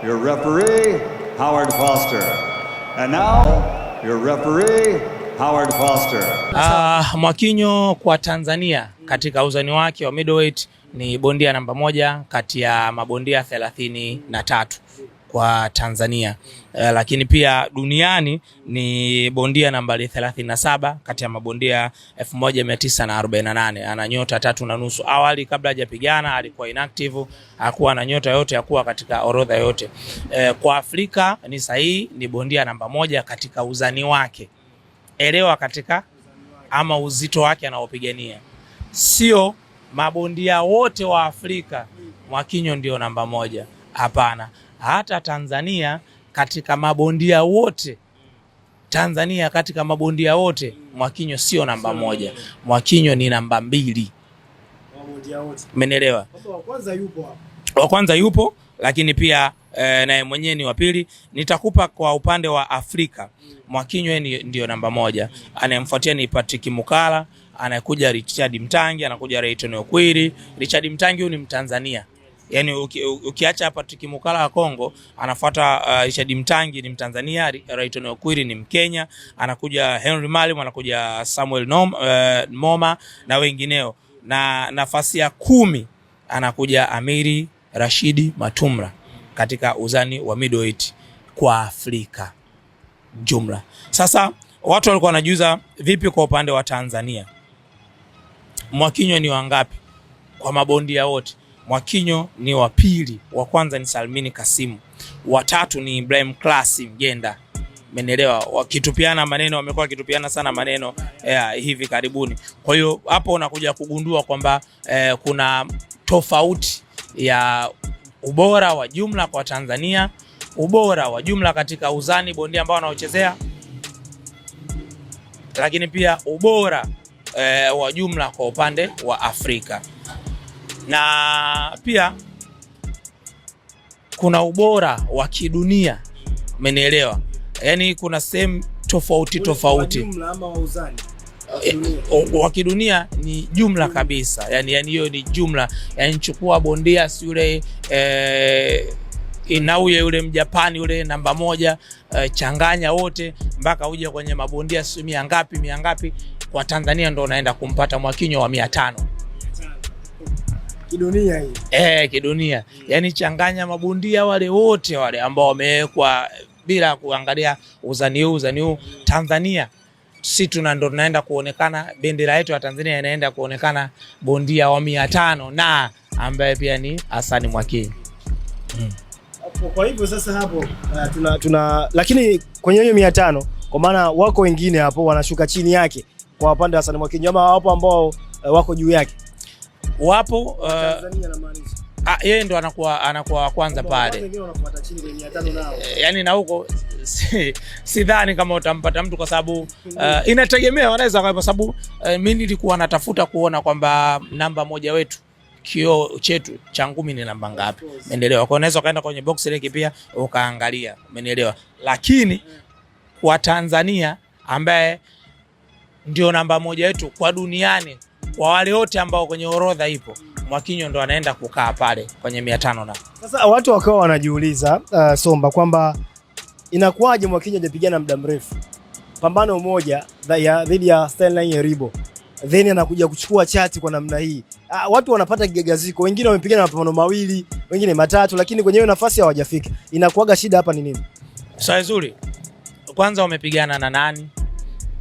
your referee, Howard Foster. And now, your referee, Howard Foster. Mwakinyo kwa Tanzania katika uzani wake wa middleweight ni bondia namba 1 kati ya mabondia 33 kwa Tanzania. Lakini pia duniani ni bondia nambari 37 kati ya mabondia 1948. Ana nyota 3.5. Awali kabla hajapigana alikuwa inactive, hakuwa na nyota yote ya kuwa katika orodha yote. Kwa Afrika ni sahihi, ni bondia namba 1 katika uzani wake. Elewa katika ama uzito wake anaopigania. Sio mabondia wote wa Afrika Mwakinyo ndio namba 1. Hapana. Hata Tanzania katika mabondia wote, Mwakinyo sio namba 1. Mwakinyo ni namba 2. Umeelewa? Wa kwanza yupo, lakini pia naye mwenyewe ni wa pili. Nitakupa kwa upande wa Afrika, Mwakinyo ndio namba 1. Anayemfuatia ni Patrick Mukala, anakuja Richard Mtangi, anakuja Rayton Okwiri. Richard Mtangi huyu ni Mtanzania. Yani ukiacha Patrick Mukala wa Kongo, anafuata Richard Mtangi ni Mtanzania, Rayton Okwiri ni Mkenya, anakuja Henry Malim, anakuja Samuel Moma na wengineo. Na nafasi ya 10 anakuja Amiri Rashidi Matumra katika uzani wa middleweight kwa Afrika jumla. Sasa watu walikuwa wanajiuliza vipi kwa upande wa Tanzania? Mwakinyo ni wangapi kwa mabondia wote? Mwakinyo ni wa pili, wa kwanza ni Salmini Kasimu, wa tatu ni Ibrahim Klasi Mgenda. Menelewa, wakitupiana maneno, wamekuwa wakitupiana sana maneno hivi karibuni. Kwa hiyo hapo unakuja kugundua kwamba kuna tofauti ya ubora wa jumla kwa Tanzania, ubora wa jumla katika uzani bondia ambao wanaochezea, lakini pia ubora wa jumla kwa upande wa Afrika. Na pia kuna ubora wa kidunia. Umenielewa? Yani kuna sehemu tofauti wa kidunia ni jumla kabisa. Yani hiyo ni jumla. Yani chukua bondia si yule Inauye yule Mjapani yule namba 1, changanya wote mpaka uje kwenye mabondia si 100 ngapi. Kwa Tanzania ndo unaenda kumpata Mwakinyo wa 500. Kidunia hii. Kidunia. Yani changanya mabondia wale wote wale ambao wamewekwa bila kuangalia uzani huu. Tanzania sisi ndo tunaenda kuonekana, bendera yetu ya Tanzania inaenda kuonekana bondia wa 500 na ambaye pia ni Hassan Mwakinyo. Kwa hivyo sasa hapo lakini kwenye hiyo 500 kwa maana wako wengine hapo wanashuka chini yake kwa upande wa Hassan Mwakinyo, ama wapo ambao wako juu yake? Wapo Tanzania na maanisha. Yeye ndo anakuwa kwanza pale. Wengine wanafuata chini kwenye 500 nao. Yani na huko sidhani kama utampata mtu, kwa sababu inategemea, wanaweza, kwa sababu mimi nilikuwa natafuta kuona kwamba namba 1 wetu, kio chetu cha ngumi ni namba ngapi. Umeelewa? Kwa unaweza kaenda kwenye box ile pia ukaangalia. Umeelewa? Lakini kwa Tanzania ambaye ndio namba 1 wetu kwa duniani, kwa wale wote ambao kwenye orodha ipo, Mwakinyo ndo anaenda kukaa pale kwenye 500 na. Sasa watu wakawa wanajiuliza Somba kwamba inakuwaje Mwakinyo hajapigana muda mrefu, pambano moja dhidi ya Stanley Eribo, then anakuja kuchukua chati kwa namna hii. Watu wanapata kigagaziko, wengine wamepigana mapambano 2, wengine 3, lakini kwenye hiyo nafasi hawajafika. Inakuaga shida hapa ni nini? Swali zuri. Kwanza wamepigana na nani?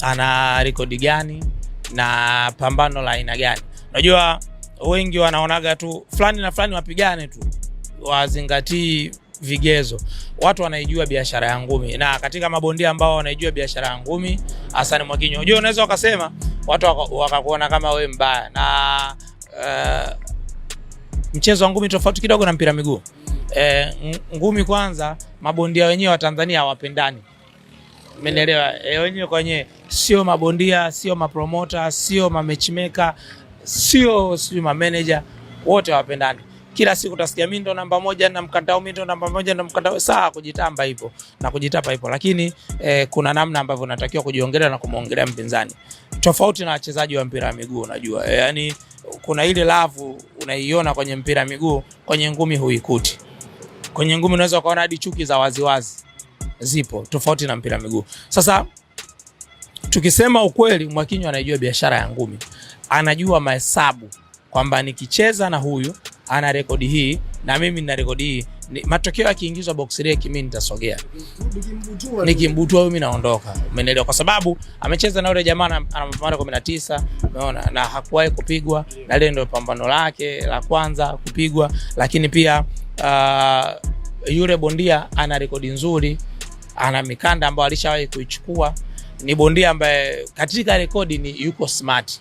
Ana rekodi gani? Na pambano la aina gani? Unajua wengi wanaonaga tu fulani na fulani wapigane tu, wazingatii vigezo. Watu wanaijua biashara ya ngumi, na katika mabondia ambao wanaijua biashara ya ngumi, Hassan Mwakinyo. Unajua unaweza ukasema watu wakakuona kama wewe mbaya, na mchezo wa ngumi tofauti kidogo na mpira miguu. Ngumi kwanza, mabondia wenyewe wa Tanzania hawapendani. Umeelewa? Wenyewe kwenye sio mabondia, sio mapromoter, sio matchmaker, sio manager, wote hawapendani. Kila siku utasikia mimi ndo namba 1 na mkatao, mimi ndo namba 1 na mkatao. Sawa, kujitamba ipo na kujitapa ipo, lakini kuna namna ambavyo unatakiwa kujiongelea na kumuongelea mpinzani. Tofauti na wachezaji wa mpira wa miguu, unajua. Yani kuna ile love unaiona kwenye mpira wa miguu, kwenye ngumi huikuti. Kwenye ngumi unaweza kuona hadi chuki za waziwazi zipo, tofauti na mpira miguu. Sasa tukisema ukweli, Mwakinyo anajua biashara ya ngumi, anajua mahesabu kwamba nikicheza na huyu ana rekodi hii na mimi nina rekodi hii, matokeo yakiingizwa box rec mimi nitasogea, nikimbutua mimi naondoka. Umeelewa? Kwa sababu amecheza na yule jamaa ana mapambano 19, umeona, na hakuwahi kupigwa, na ile ndio pambano lake la kwanza kupigwa. Lakini pia yule bondia ana rekodi nzuri, ana mikanda ambayo alishawahi kuichukua. Ni bondia ambaye katika rekodi ni yuko smart.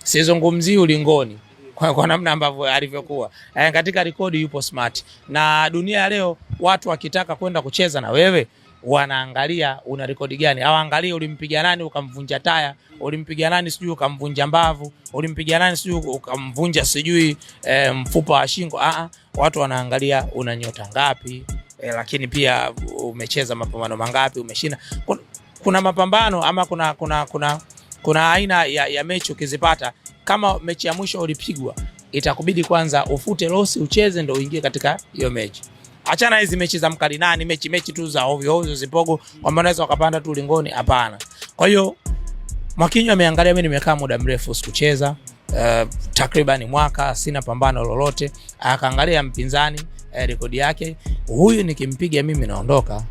Sizungumzii ulingoni kwa namna ambavyo alivyokuwa. Katika rekodi yupo smart. Na dunia leo watu wakitaka kwenda kucheza na wewe wanaangalia una rekodi gani. Hawaangalie ulimpiga nani ukamvunja taya, ulimpiga nani sijui ukamvunja mbavu, ulimpiga nani sijui ukamvunja sijui mfupa wa shingo. Watu wanaangalia una nyota ngapi, lakini pia umecheza mapambano mangapi, umeshinda. Kuna mapambano ama kuna aina ya mechi ukizipata, kama mechi ya mwisho ulipigwa, itakubidi kwanza ufute losi ucheze ndio uingie katika hiyo mechi. Achana hizi mechi za mkali nani, mechi tu za ovyo ovyo zipogo kwamba unaweza ukapanda tu lingoni, hapana. Kwa hiyo Mwakinyo ameangalia mimi nimekaa muda mrefu sikucheza, takriban mwaka sina pambano lolote, akaangalia mpinzani rekodi yake, huyu nikimpiga mimi naondoka.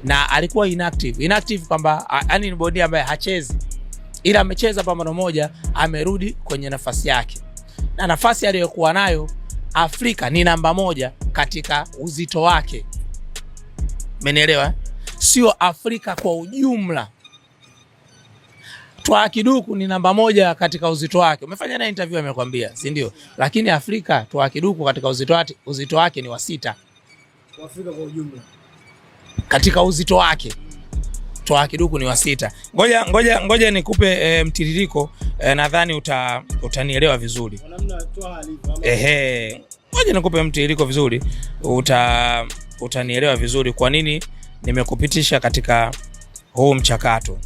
Na alikuwa inactive kwamba yani ni bondia ambaye hachezi, ila amecheza pambano moja, amerudi kwenye nafasi yake, na nafasi aliyokuwa nayo Afrika ni namba 1 katika uzito wake. Umenielewa? Sio Afrika kwa ujumla. Twa Kiduku ni namba 1 katika uzito wake. Umefanya na interview amekwambia, si ndio? Lakini Afrika Twa Kiduku katika uzito wake ni wa 6. Kwa Afrika kwa ujumla. Katika uzito wake Twa Kiduku ni wa 6. Ngoja nikupe mtiririko, nadhani utanielewa vizuri. Kwa namna Twa alivyo. Ngoja nikupe mtiririko vizuri, utanielewa vizuri kwa nini nimekupitisha katika huu mchakato.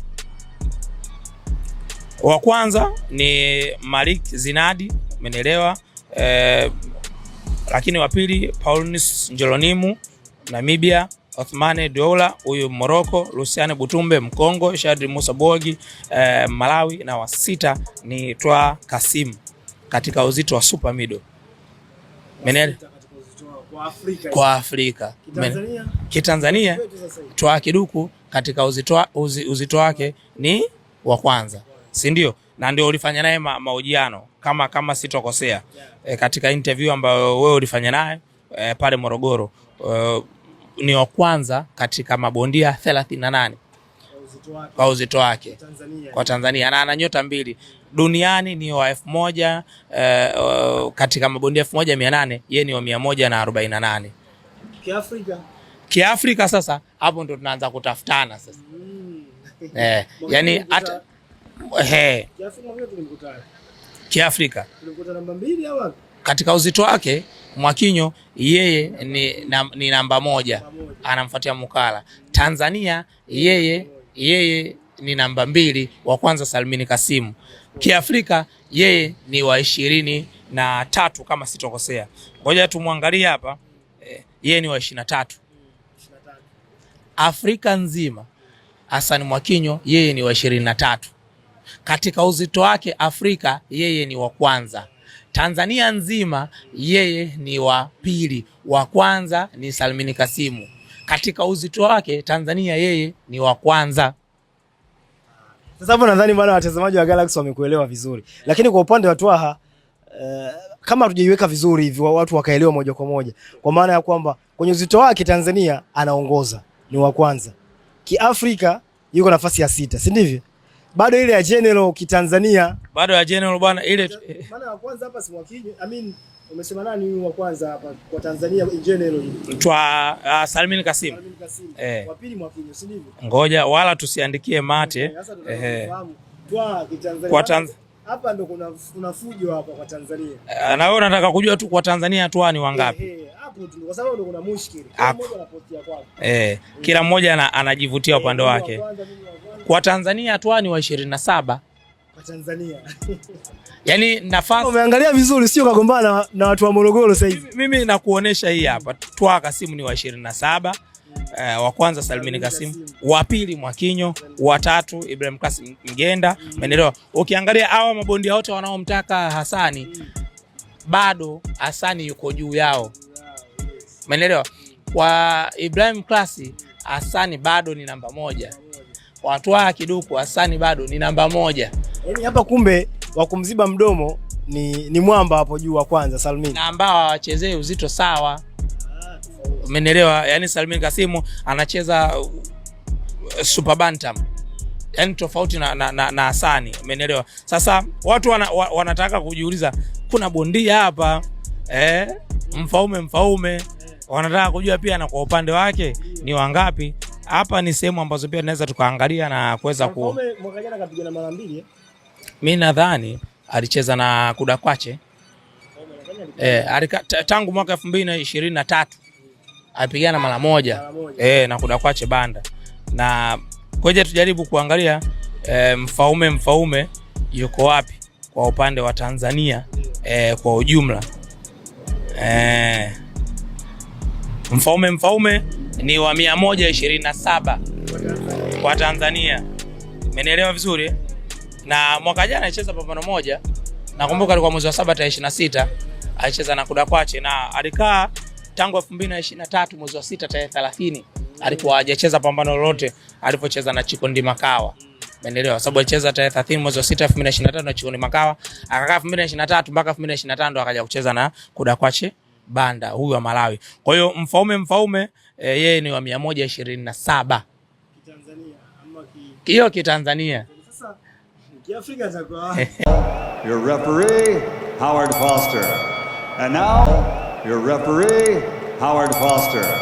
Wa kwanza ni Malik Zinadi, umeelewa? Lakini wa pili Paulinus Njolonimu, Namibia, Othmane Dola, huyu Morocco, Luciane Butumbe Mkongo, Shadri Musa Bogi Malawi, na wa 6 ni Twa Kasim katika uzito wa super middle. Menele kwa Afrika. Kitanzania Twa Kiduku katika uzito wake ni wa kwanza, si ndio? Na ndio ulifanya naye mahojiano kama sitokosea, katika interview ambayo wewe ulifanya naye pale Morogoro. Ni wa kwanza katika mabondia 38 kwa uzito wake kwa Tanzania, na ana nyota 2 duniani. Ni wa 1000 katika mabondia 1800, yeye ni wa 148 Kiafrika. Sasa hapo ndo tunaanza kutafutana sasa. Yani hata Kiafrika tulikutana namba 2 au katika uzito wake. Mwakinyo yeye ni namba 1, anamfuatia Mukala. Tanzania yeye ni namba 2, wa kwanza Salmini Kasimu. Kiafrika yeye ni wa 23 kama sitokosea. Ngoja tumwangalie hapa, yeye ni wa 23. Afrika nzima Hassan Mwakinyo yeye ni wa 23 katika uzito wake. Afrika yeye ni wa kwanza. Tanzania nzima yeye ni wa 2, wa kwanza ni Salmini Kasimu. Katika uzito wake Tanzania yeye ni wa kwanza. Sasa hapo nadhani bwana watazamaji wa Galaxy wamekuelewa vizuri. Lakini kwa upande wa Twaha kama tujaiweka vizuri hivi watu wakaelewa moja kwa moja, kwa maana ya kwamba kwenye uzito wake Tanzania anaongoza, ni wa kwanza. Kiafrika yuko nafasi ya 6, si ndivyo? Bado ile ya general kitanzania, bado ya general bwana, ile maana ya kwanza hapa si Mwakinyo. Umesema nani huyu wa kwanza hapa kwa Tanzania in general? Twa Salmini Kasim. Wa pili Mwakinyo, si ndivyo? Ngoja wala tusiandikie mate. Twa kitanzania. Hapa ndo kuna fujo hapa kwa Tanzania. Na wewe unataka kujua tu kwa Tanzania Twa ni wangapi? Hapo tu kwa sababu ndo kuna mushkili. Kila mmoja anapotia kwake. Kila mmoja anajivutia upande wake. Kwa Tanzania Twa ni wa 27 kwa Tanzania. Yaani nafasi umeangalia vizuri, sio kagombana na watu wa Morogoro sasa hivi. Mimi nakuonesha hii hapa. Twaha Kassim ni wa 27. Wa kwanza Salmin Kassim, wa pili Mwakinyo, wa tatu Ibrahim Kassim Mgenda. Umeelewa? Ukiangalia hawa mabondia wote wanaomtaka Hasani, bado Hasani yuko juu yao. Umeelewa? Kwa Ibrahim Klasi, Hasani bado ni namba 1. Kwa Twaha Kiduku, Hasani bado ni namba 1. Yaani hapa kumbe wa kumziba mdomo ni mwamba hapo juu wa kwanza Salmin. Na ambao hawachezei uzito sawa. Umeelewa? Yaani Salmin Kassim anacheza super bantam. Yaani tofauti na Hasani. Umeelewa? Sasa watu wanataka kujiuliza, kuna bondia hapa Mfaume wanataka kujua pia na kwa upande wake ni wangapi. Hapa ni sehemu ambazo pia tunaweza tukaangalia na kuweza Mfaume mwaka jana kapigana mara 2. Mimi nadhani alicheza na Kudakwache. Tangu mwaka 2023 alipigana mara 1 na Kudakwache Banda. Na ngoja tujaribu kuangalia Mfaume yuko wapi kwa upande wa Tanzania kwa ujumla. Mfaume ni wa 127 kwa Tanzania. Umeelewa vizuri? Na mwaka jana alicheza pambano moja. Nakumbuka alikuwa mwezi wa 7 tarehe 26 alicheza na Kudakwache, na alikaa tangu 2023 mwezi wa 6 tarehe 30 alikuwa hajacheza pambano lolote alipocheza na Chikondi Makawa. Umeelewa? Sababu alicheza tarehe 30 mwezi wa 6 2023 na Chikondi Makawa, akakaa 2023 mpaka 2025 ndo akaja kucheza na Kudakwache Banda, huyu wa Malawi. Kwa hiyo Mfaume yeye ni wa 127 Kitanzania ama hiyo Kitanzania. Sasa Kiafrika za kwa your referee Howard Foster. And now your referee Howard Foster.